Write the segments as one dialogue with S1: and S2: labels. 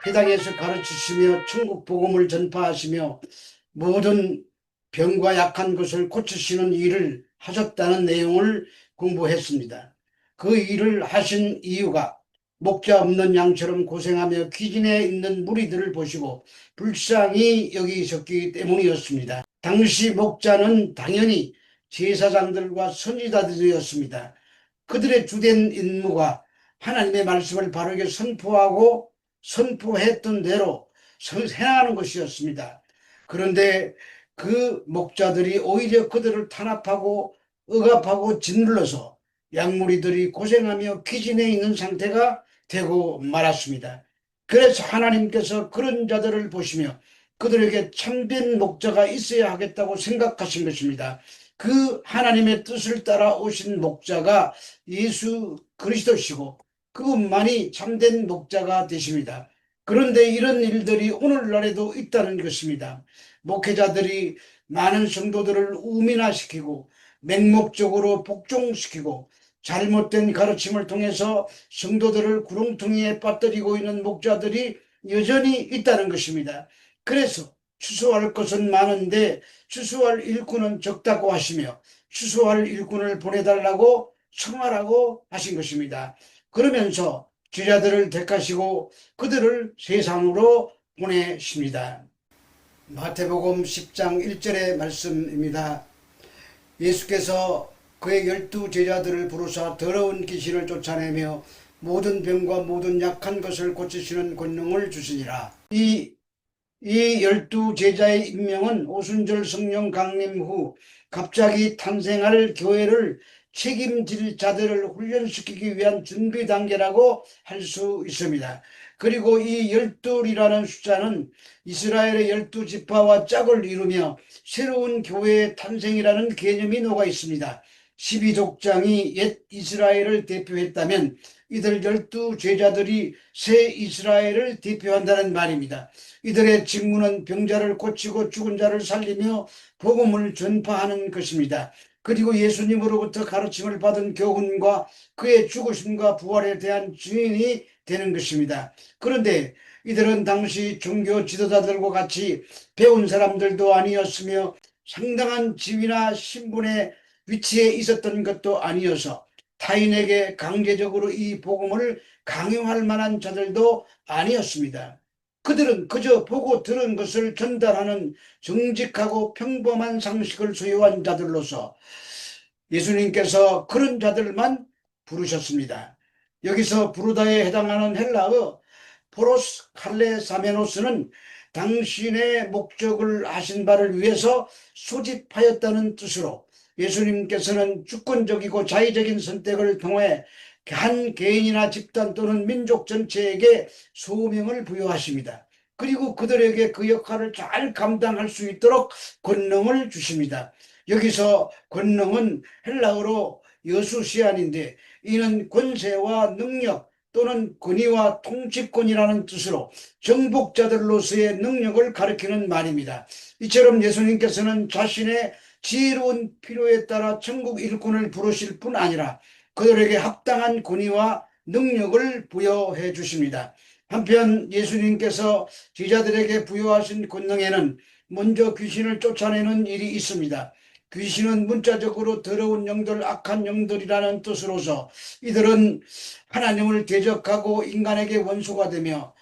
S1: 회당에서 가르치시며 천국 복음을 전파하시며 모든 병과 약한 것을 고치시는 일을 하셨다는 내용을 공부했습니다. 그 일을 하신 이유가 목자 없는 양처럼 고생하며 귀진에 있는 무리들을 보시고 불쌍히 여기셨기 때문이었습니다. 당시 목자는 당연히 제사장들과 선지자들이었습니다. 그들의 주된 임무가 하나님의 말씀을 바르게 선포하고 선포했던 대로 행하는 것이었습니다. 그런데 그 목자들이 오히려 그들을 탄압하고 억압하고 짓눌러서 양무리들이 고생하며 기진해 있는 상태가 되고 말았습니다. 그래서 하나님께서 그런 자들을 보시며 그들에게 참된 목자가 있어야 하겠다고 생각하신 것입니다. 그 하나님의 뜻을 따라 오신 목자가 예수 그리스도시고 그분만이 참된 목자가 되십니다. 그런데 이런 일들이 오늘날에도 있다는 것입니다. 목회자들이 많은 성도들을 우민화시키고 맹목적으로 복종시키고 잘못된 가르침을 통해서 성도들을 구렁텅이에 빠뜨리고 있는 목자들이 여전히 있다는 것입니다. 그래서 추수할 것은 많은데 추수할 일꾼은 적다고 하시며 추수할 일꾼을 보내달라고 청하라고 하신 것입니다. 그러면서 제자들을 택하시고 그들을 세상으로 보내십니다. 마태복음 10장 1절의 말씀입니다. 예수께서 그의 12제자들을 부르사 더러운 귀신을 쫓아내며 모든 병과 모든 약한 것을 고치시는 권능을 주시니라. 이 12제자의 임명은 오순절 성령 강림 후 갑자기 탄생할 교회를 책임질 자들을 훈련시키기 위한 준비 단계라고 할 수 있습니다. 그리고 이 12이라는 숫자는 이스라엘의 12지파와 짝을 이루며 새로운 교회의 탄생이라는 개념이 녹아 있습니다. 12족장이 옛 이스라엘을 대표했다면 이들 12제자들이 새 이스라엘을 대표한다는 말입니다. 이들의 직무는 병자를 고치고 죽은 자를 살리며 복음을 전파하는 것입니다. 그리고 예수님으로부터 가르침을 받은 교훈과 그의 죽으심과 부활에 대한 증인이 되는 것입니다. 그런데 이들은 당시 종교 지도자들과 같이 배운 사람들도 아니었으며 상당한 지위나 신분의 위치에 있었던 것도 아니어서 타인에게 강제적으로 이 복음을 강요할 만한 자들도 아니었습니다. 그들은 그저 보고 들은 것을 전달하는 정직하고 평범한 상식을 소유한 자들로서 예수님께서 그런 자들만 부르셨습니다. 여기서 부르다에 해당하는 헬라어 포로스 칼레사메노스는 당신의 목적을 하신 바를 위해서 소집하였다는 뜻으로 예수님께서는 주권적이고 자의적인 선택을 통해 한 개인이나 집단 또는 민족 전체에게 소명을 부여하십니다. 그리고 그들에게 그 역할을 잘 감당할 수 있도록 권능을 주십니다. 여기서 권능은 헬라어로 여수시안인데 이는 권세와 능력 또는 권위와 통치권이라는 뜻으로 정복자들로서의 능력을 가리키는 말입니다. 이처럼 예수님께서는 자신의 지혜로운 필요에 따라 천국 일꾼을 부르실 뿐 아니라 그들에게 합당한 권위와 능력을 부여해 주십니다. 한편 예수님께서 제자들에게 부여하신 권능에는 먼저 귀신을 쫓아내는 일이 있습니다. 귀신은 문자적으로 더러운 영들, 악한 영들이라는 뜻으로서 이들은 하나님을 대적하고 인간에게 원수가 되며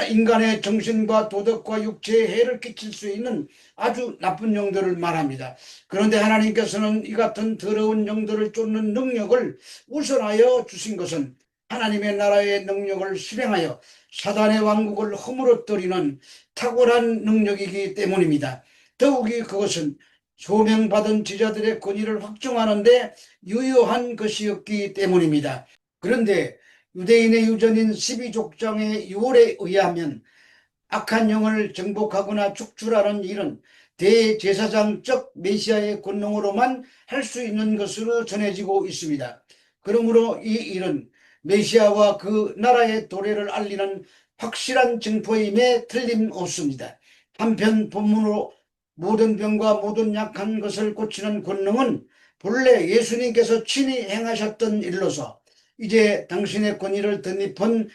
S1: 인간의 정신과 도덕과 육체에 해를 끼칠 수 있는 아주 나쁜 영들을 말합니다. 그런데 하나님께서는 이 같은 더러운 영들을 쫓는 능력을 우선하여 주신 것은 하나님의 나라의 능력을 실행하여 사단의 왕국을 허물어뜨리는 탁월한 능력이기 때문입니다. 더욱이 그것은 소명받은 제자들의 권위를 확정하는데 유효한 것이었기 때문입니다. 그런데 유대인의 유전인 12족장의 유월에 의하면 악한 영을 정복하거나 축출하는 일은 대제사장적 메시아의 권능으로만 할 수 있는 것으로 전해지고 있습니다. 그러므로 이 일은 메시아와 그 나라의 도래를 알리는 확실한 증거임에 틀림없습니다. 한편 본문으로 모든 병과 모든 약한 것을 고치는 권능은 본래 예수님께서 친히 행하셨던 일로서 이제 당신의 권위를 덧입은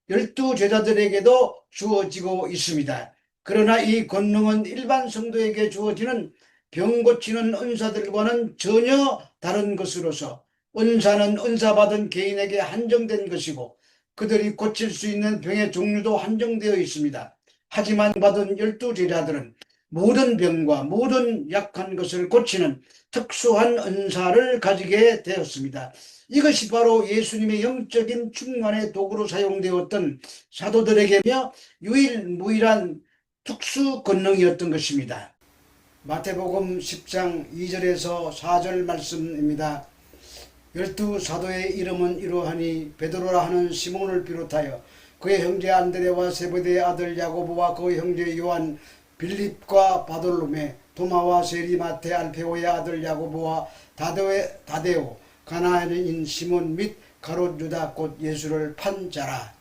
S1: 열두 제자들에게도 주어지고 있습니다. 그러나 이 권능은 일반 성도에게 주어지는 병 고치는 은사들과는 전혀 다른 것으로서 은사는 은사 받은 개인에게 한정된 것이고 그들이 고칠 수 있는 병의 종류도 한정되어 있습니다. 하지만 받은 열두 제자들은 모든 병과 모든 약한 것을 고치는 특수한 은사를 가지게 되었습니다. 이것이 바로 예수님의 영적인 충만의 도구로 사용되었던 사도들에게며 유일무이한 특수 권능이었던 것입니다. 마태복음 10장 2절에서 4절 말씀입니다. 열두 사도의 이름은 이러하니 베드로라 하는 시몬을 비롯하여 그의 형제 안드레와 세베대의 아들 야고보와 그의 형제 요한, 빌립과 바돌로메, 도마와 세리, 마테, 알페오의 아들 야고보와 다데오, 가나안인 시몬 및 가롯 유다 곧 예수를 판 자라.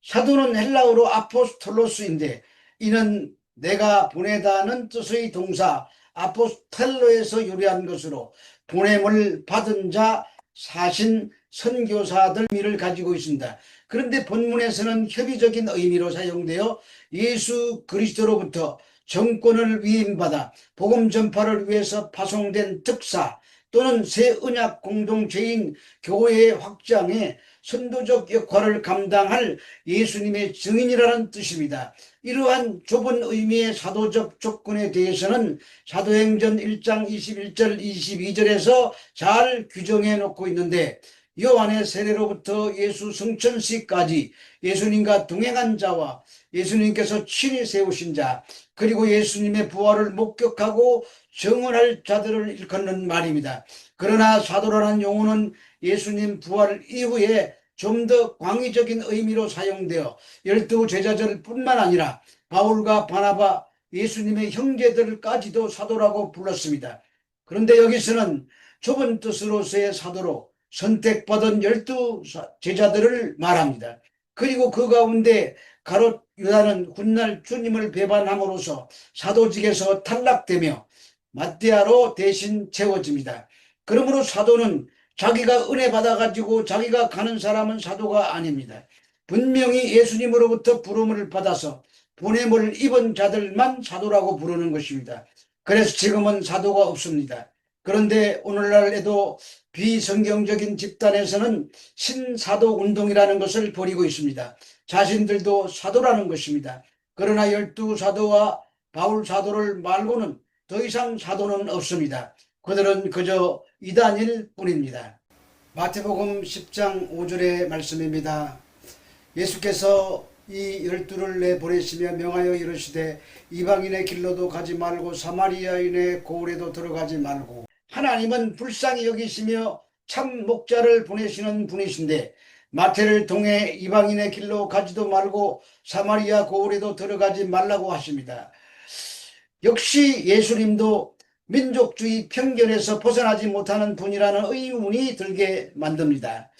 S1: 사도는 헬라어로 아포스톨로스인데 이는 내가 보내다는 뜻의 동사 아포스텔로에서 유래한 것으로 보냄을 받은 자, 사신, 선교사들 의미를 가지고 있습니다. 그런데 본문에서는 협의적인 의미로 사용되어 예수 그리스도로부터 정권을 위임받아 복음 전파를 위해서 파송된 특사 또는 새 언약 공동체인 교회의 확장에 선도적 역할을 감당할 예수님의 증인이라는 뜻입니다. 이러한 좁은 의미의 사도적 조건에 대해서는 사도행전 1장 21절 22절에서 잘 규정해 놓고 있는데 요한의 세례로부터 예수 성천시까지 예수님과 동행한 자와 예수님께서 친히 세우신 자 그리고 예수님의 부활을 목격하고 증언할 자들을 일컫는 말입니다. 그러나 사도라는 용어는 예수님 부활 이후에 좀 더 광의적인 의미로 사용되어 열두 제자들 뿐만 아니라 바울과 바나바, 예수님의 형제들까지도 사도라고 불렀습니다. 그런데 여기서는 좁은 뜻으로서의 사도로 선택받은 열두 제자들을 말합니다. 그리고 그 가운데 가롯 유다는 훗날 주님을 배반함으로써 사도직에서 탈락되며 마띠아로 대신 채워집니다. 그러므로 사도는 자기가 은혜 받아가지고 자기가 가는 사람은 사도가 아닙니다. 분명히 예수님으로부터 부름을 받아서 보냄을 입은 자들만 사도라고 부르는 것입니다. 그래서 지금은 사도가 없습니다. 그런데 오늘날에도 비성경적인 집단에서는 신사도 운동이라는 것을 벌이고 있습니다. 자신들도 사도라는 것입니다. 그러나 열두 사도와 바울 사도를 말고는 더 이상 사도는 없습니다. 그들은 그저 이단일 뿐입니다. 마태복음 10장 5절의 말씀입니다. 예수께서 이 열두를 내보내시며 명하여 이르시되 이방인의 길로도 가지 말고 사마리아인의 고을에도 들어가지 말고. 하나님은 불쌍히 여기시며 참 목자를 보내시는 분이신데 마태를 통해 이방인의 길로 가지도 말고 사마리아 고을에도 들어가지 말라고 하십니다. 역시 예수님도 민족주의 편견에서 벗어나지 못하는 분이라는 의문이 들게 만듭니다.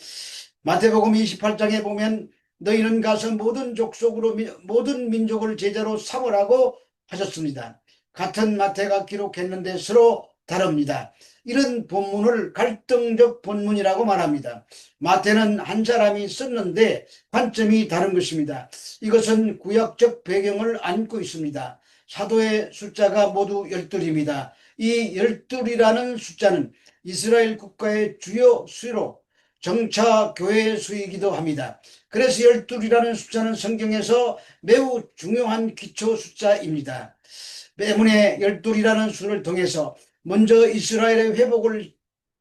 S1: 마태복음 28장에 보면 너희는 가서 모든 족속으로 모든 민족을 제자로 삼으라고 하셨습니다. 같은 마태가 기록했는데 서로 다릅니다. 이런 본문을 갈등적 본문이라고 말합니다. 마태는 한 사람이 썼는데 관점이 다른 것입니다. 이것은 구약적 배경을 안고 있습니다. 사도의 숫자가 모두 12입니다. 이 12이라는 숫자는 이스라엘 국가의 주요 수로 정차 교회의 수이기도 합니다. 그래서 12이라는 숫자는 성경에서 매우 중요한 기초 숫자입니다. 때문에 12이라는 수를 통해서 먼저 이스라엘의 회복을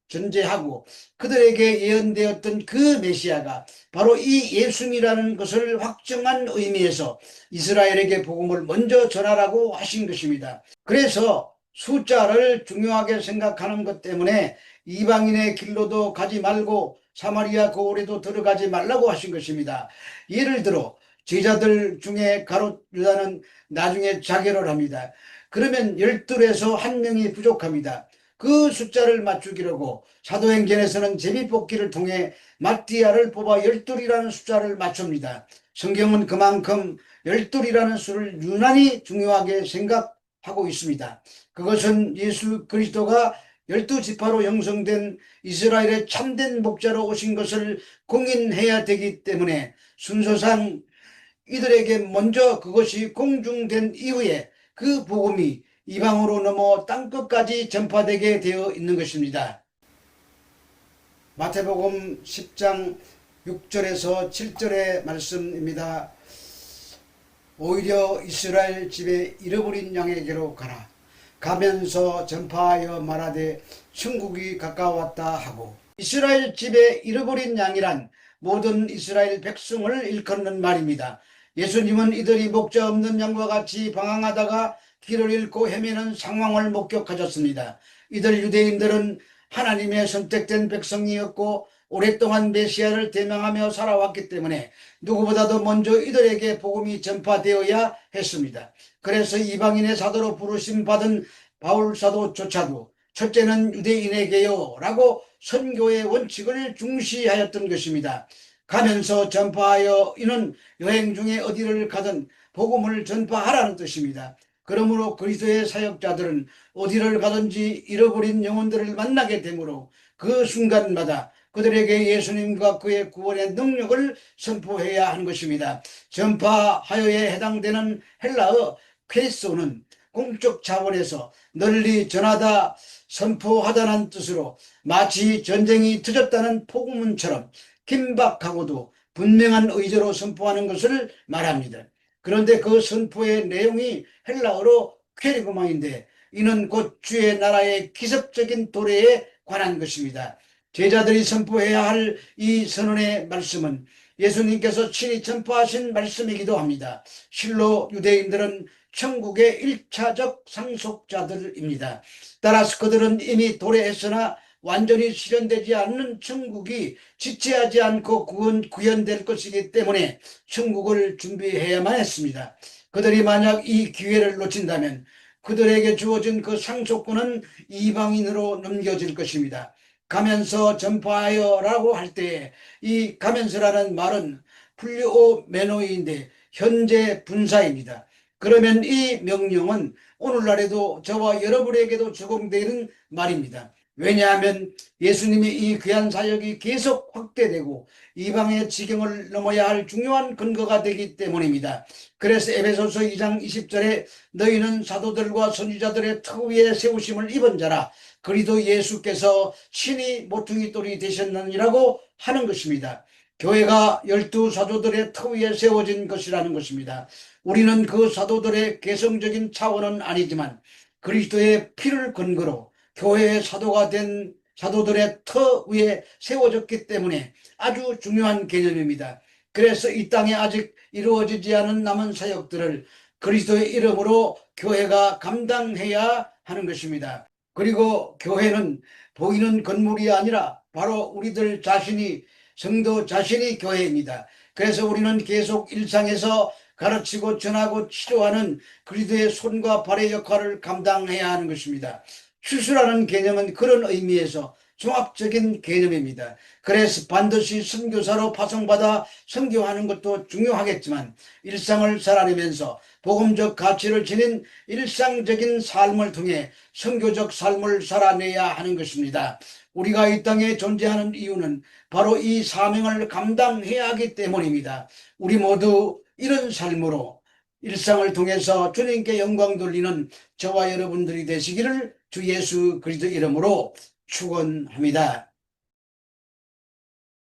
S1: 전제하고 그들에게 예언되었던 그 메시아가 바로 이 예수님이라는 것을 확정한 의미에서 이스라엘에게 복음을 먼저 전하라고 하신 것입니다. 그래서 숫자를 중요하게 생각하는 것 때문에 이방인의 길로도 가지 말고 사마리아 고을에도 들어가지 말라고 하신 것입니다. 예를 들어 제자들 중에 가롯 유다는 나중에 자결을 합니다. 그러면 12에서 한 명이 부족합니다. 그 숫자를 맞추기로 사도행전에서는 제비뽑기를 통해 마띠아를 뽑아 12이라는 숫자를 맞춥니다. 성경은 그만큼 12이라는 수를 유난히 중요하게 생각하고 있습니다. 그것은 예수 그리스도가 12지파로 형성된 이스라엘의 참된 목자로 오신 것을 공인해야 되기 때문에 순서상 이들에게 먼저 그것이 공중된 이후에 그 복음이 이방으로 넘어 땅끝까지 전파되게 되어 있는 것입니다. 마태복음 10장 6절에서 7절의 말씀입니다. 오히려 이스라엘 집에 잃어버린 양에게로 가라. 가면서 전파하여 말하되 천국이 가까웠다 하고. 이스라엘 집에 잃어버린 양이란 모든 이스라엘 백성을 일컫는 말입니다. 예수님은 이들이 목자 없는 양과 같이 방황하다가 길을 잃고 헤매는 상황을 목격하셨습니다. 이들 유대인들은 하나님의 선택된 백성이었고 오랫동안 메시아를 대명하며 살아왔기 때문에 누구보다도 먼저 이들에게 복음이 전파되어야 했습니다. 그래서 이방인의 사도로 부르심 받은 바울 사도조차도 첫째는 유대인에게요 라고 선교의 원칙을 중시하였던 것입니다. 가면서 전파하여 이는 여행 중에 어디를 가든 복음을 전파하라는 뜻입니다. 그러므로 그리스도의 사역자들은 어디를 가든지 잃어버린 영혼들을 만나게 되므로 그 순간마다 그들에게 예수님과 그의 구원의 능력을 선포해야 하는 것입니다. 전파하여에 해당되는 헬라어 퀘소는 공적 차원에서 널리 전하다, 선포하다는 뜻으로 마치 전쟁이 터졌다는 포국문처럼 긴박하고도 분명한 의지로 선포하는 것을 말합니다. 그런데 그 선포의 내용이 헬라어로 퀘리고마인데 이는 곧 주의 나라의 기습적인 도래에 관한 것입니다. 제자들이 선포해야 할 이 선언의 말씀은 예수님께서 친히 전파하신 말씀이기도 합니다. 실로 유대인들은 천국의 1차적 상속자들입니다. 따라서 그들은 이미 도래했으나 완전히 실현되지 않는 천국이 지체하지 않고 구현될 것이기 때문에 천국을 준비해야만 했습니다. 그들이 만약 이 기회를 놓친다면 그들에게 주어진 그 상속권은 이방인으로 넘겨질 것입니다. 가면서 전파하여라고 할 때 이 가면서라는 말은 플리오메노이인데 현재 분사입니다. 그러면 이 명령은 오늘날에도 저와 여러분에게도 적용되는 말입니다. 왜냐하면 예수님의 이 귀한 사역이 계속 확대되고 이방의 지경을 넘어야 할 중요한 근거가 되기 때문입니다. 그래서 에베소서 2장 20절에 너희는 사도들과 선지자들의 터 위에 세우심을 입은 자라 그리스도 예수께서 친히 모퉁이 돌이 되셨느니라고 하는 것입니다. 교회가 12사도들의 터 위에 세워진 것이라는 것입니다. 우리는 그 사도들의 개성적인 차원은 아니지만 그리스도의 피를 근거로 교회의 사도가 된 사도들의 터 위에 세워졌기 때문에 아주 중요한 개념입니다. 그래서 이 땅에 아직 이루어지지 않은 남은 사역들을 그리스도의 이름으로 교회가 감당해야 하는 것입니다. 그리고 교회는 보이는 건물이 아니라 바로 우리들 자신이 성도 자신이 교회입니다. 그래서 우리는 계속 일상에서 가르치고 전하고 치료하는 그리스도의 손과 발의 역할을 감당해야 하는 것입니다. 추수라는 개념은 그런 의미에서 종합적인 개념입니다. 그래서 반드시 선교사로 파송받아 선교하는 것도 중요하겠지만 일상을 살아내면서 복음적 가치를 지닌 일상적인 삶을 통해 선교적 삶을 살아내야 하는 것입니다. 우리가 이 땅에 존재하는 이유는 바로 이 사명을 감당해야 하기 때문입니다. 우리 모두 이런 삶으로 일상을 통해서 주님께 영광 돌리는 저와 여러분들이 되시기를 주 예수 그리스도 이름으로 축원합니다.